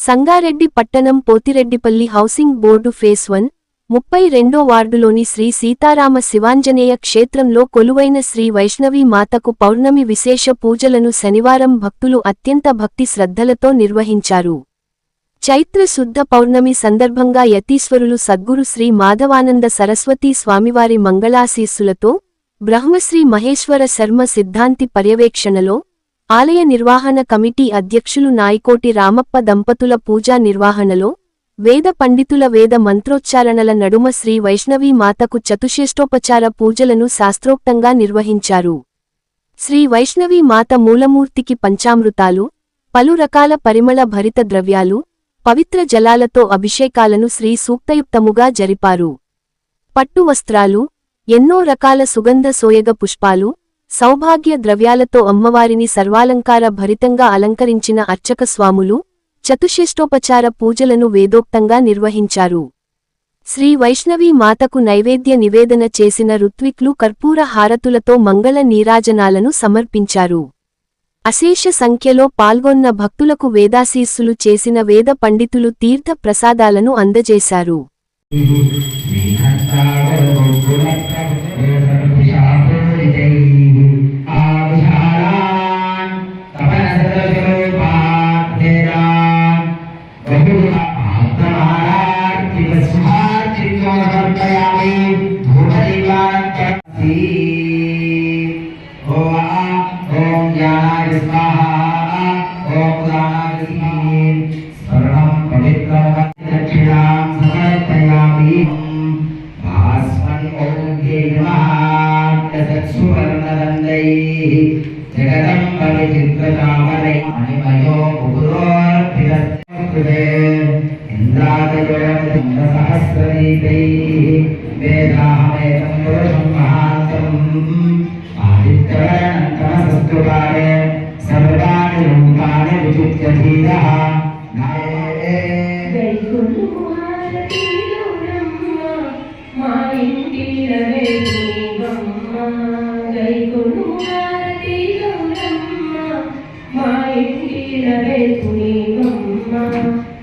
సంగారెడ్డి పట్టణం Pothireddypalli housing board phase 1, 32 వార్డులోని శ్రీ సీతారామ శివాంజనేయ క్షేత్రంలో కొలువైన శ్రీ వైష్ణవీ మాతకు పౌర్ణమి విశేష పూజలను శనివారం భక్తులు అత్యంత భక్తి శ్రద్ధలతో నిర్వహించారు. చైత్ర శుద్ధ పౌర్ణమి సందర్భంగా యతీశ్వరులు సద్గురు శ్రీ మాధవానంద సరస్వతీ స్వామివారి మంగళాశీస్సులతో బ్రహ్మశ్రీ మహేశ్వర శర్మ సిద్ధాంతి పర్యవేక్షణలో ఆలయ నిర్వహణ కమిటీ అధ్యక్షులు నాయకోటి రామప్ప దంపతుల పూజా నిర్వహణలో వేద పండితుల వేద మంత్రోచ్చారణల నడుమ శ్రీ వైష్ణవీ మాతకు చతుషేష్టోపచార పూజలను శాస్త్రోక్తంగా నిర్వహించారు. శ్రీ వైష్ణవీ మాత మూలమూర్తికి పంచామృతాలు, పలు రకాల పరిమళ భరిత ద్రవ్యాలు, పవిత్ర జలాలతో అభిషేకాలను శ్రీ సూక్తయుక్తముగా జరిపారు. పట్టు వస్త్రాలు, ఎన్నో రకాల సుగంధ సోయగ పుష్పాలు, సౌభాగ్య ద్రవ్యాలతో అమ్మవారిని సర్వాలంకార భరితంగా అలంకరించిన అర్చక స్వాములు చతుషేష్టోపచార పూజలను వేదోక్తంగా నిర్వహించారు. శ్రీ వైష్ణవీ మాతకు నైవేద్య నివేదన చేసిన ఋత్విక్లు కర్పూర హారతులతో మంగళ నీరాజనాలను సమర్పించారు. అశేష సంఖ్యలో పాల్గొన్న భక్తులకు వేదాశీస్సులు చేసిన వేద పండితులు తీర్థ ప్రసాదాలను అందజేశారు.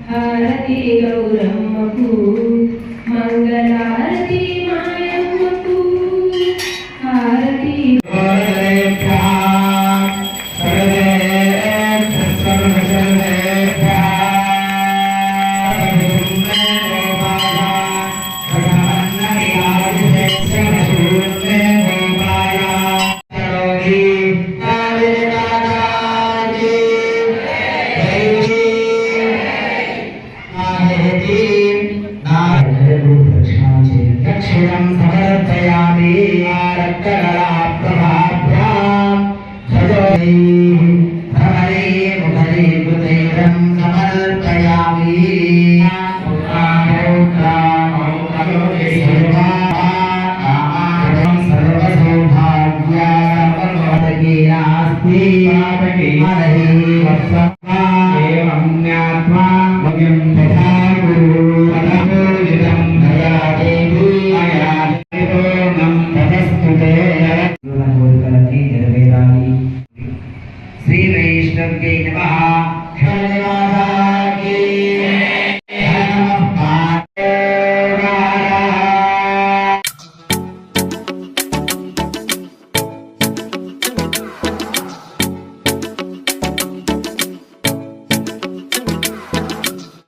హారతి గౌరమ్మకు మంగళారతి మాయమ్మకు హారతి एवं ज्ञात्वा